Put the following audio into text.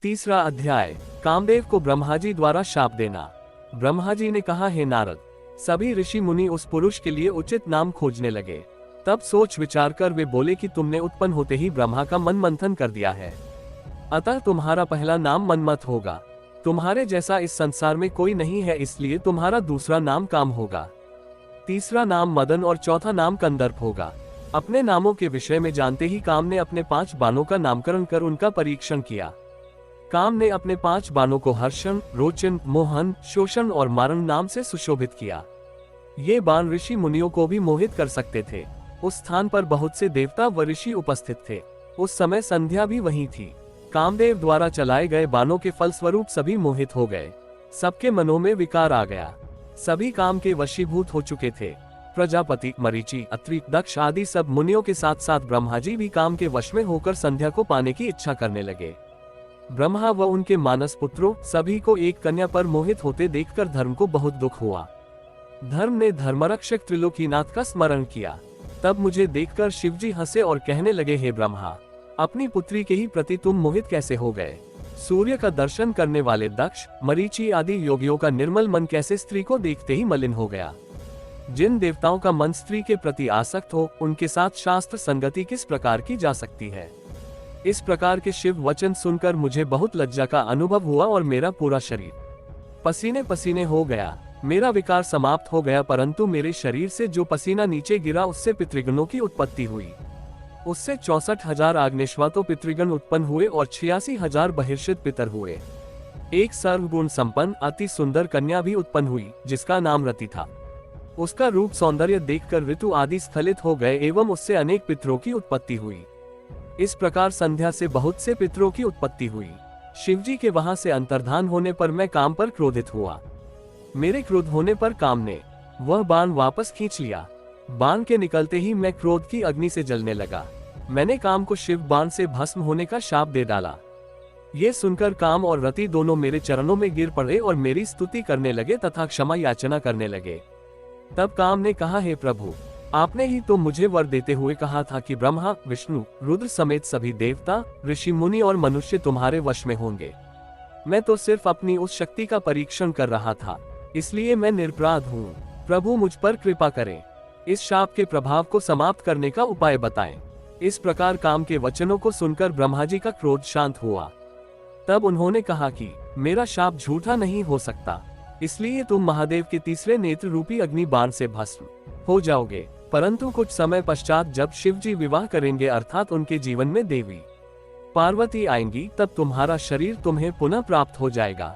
तीसरा अध्याय, कामदेव को ब्रह्मा जी द्वारा शाप देना। ब्रह्मा जी ने कहा, हे नारद, सभी ऋषि मुनि उस पुरुष के लिए उचित नाम खोजने लगे। तब सोच विचार कर वे बोले कि तुमने उत्पन्न होते ही ब्रह्मा का मन मंथन कर दिया है, अतः तुम्हारा पहला नाम मनमथ होगा। तुम्हारे जैसा इस संसार में कोई नहीं है, इसलिए तुम्हारा दूसरा नाम काम होगा, तीसरा नाम मदन और चौथा नाम कंदर्प होगा। अपने नामों के विषय में जानते ही काम ने अपने 5 बाणों का नामकरण कर उनका परीक्षण किया। काम ने अपने 5 बाणों को हर्षण, रोचन, मोहन, शोषण और मारण नाम से सुशोभित किया। ये बाण ऋषि मुनियों को भी मोहित कर सकते थे। उस स्थान पर बहुत से देवता व ऋषि उपस्थित थे। उस समय संध्या भी वहीं थी। कामदेव द्वारा चलाए गए बाणों के फलस्वरूप सभी मोहित हो गए। सबके मनों में विकार आ गया। सभी काम के वशीभूत हो चुके थे। प्रजापति, मरीचि, अत्रि, दक्ष आदि सब मुनियों के साथ साथ ब्रह्मा जी भी काम के वश में होकर संध्या को पाने की इच्छा करने लगे। ब्रह्मा व उनके मानस पुत्रों सभी को एक कन्या पर मोहित होते देखकर धर्म को बहुत दुख हुआ। धर्म ने धर्मरक्षक त्रिलोकीनाथ का स्मरण किया। तब मुझे देखकर शिवजी हंसे और कहने लगे, हे ब्रह्मा, अपनी पुत्री के ही प्रति तुम मोहित कैसे हो गए? सूर्य का दर्शन करने वाले दक्ष, मरीचि आदि योगियों का निर्मल मन कैसे स्त्री को देखते ही मलिन हो गया? जिन देवताओं का मन स्त्री के प्रति आसक्त हो, उनके साथ शास्त्र संगति किस प्रकार की जा सकती है? इस प्रकार के शिव वचन सुनकर मुझे बहुत लज्जा का अनुभव हुआ और मेरा पूरा शरीर पसीने पसीने हो गया। मेरा विकार समाप्त हो गया, परंतु मेरे शरीर से जो पसीना नीचे गिरा उससे पितृगणों की उत्पत्ति हुई। उससे 64,000 आग्नेश्वातो पितृगण उत्पन्न हुए और 86,000 बहिर्षित पितर हुए। एक सर्वगुण संपन्न अति सुंदर कन्या भी उत्पन्न हुई, जिसका नाम रति था। उसका रूप सौंदर्य देखकर ऋतु आदि स्खलित हो गए एवं उससे अनेक पितरों की उत्पत्ति हुई। इस प्रकार संध्या से बहुत से पितरों की उत्पत्ति हुई। शिवजी के वहां से अंतर्धान होने पर मैं काम पर क्रोधित हुआ। मेरे क्रोध होने पर काम ने वह बाण वापस खींच लिया। बाण के निकलते ही मैं क्रोध की अग्नि से जलने लगा। मैंने काम को शिव बाण से भस्म होने का शाप दे डाला। ये सुनकर काम और रति दोनों मेरे चरणों में गिर पड़े और मेरी स्तुति करने लगे तथा क्षमा याचना करने लगे। तब काम ने कहा, हे प्रभु, आपने ही तो मुझे वर देते हुए कहा था कि ब्रह्मा, विष्णु, रुद्र समेत सभी देवता, ऋषि, मुनि और मनुष्य तुम्हारे वश में होंगे। मैं तो सिर्फ अपनी उस शक्ति का परीक्षण कर रहा था, इसलिए मैं निर्पराध हूँ। प्रभु मुझ पर कृपा करें। इस शाप के प्रभाव को समाप्त करने का उपाय बताएं। इस प्रकार काम के वचनों को सुनकर ब्रह्मा जी का क्रोध शांत हुआ। तब उन्होंने कहा कि मेरा शाप झूठा नहीं हो सकता, इसलिए तुम महादेव के तीसरे नेत्र रूपी अग्नि बाण से भस्म हो जाओगे। परंतु कुछ समय पश्चात जब शिव जी विवाह करेंगे, अर्थात उनके जीवन में देवी पार्वती आएंगी, तब तुम्हारा शरीर तुम्हें पुनः प्राप्त हो जाएगा।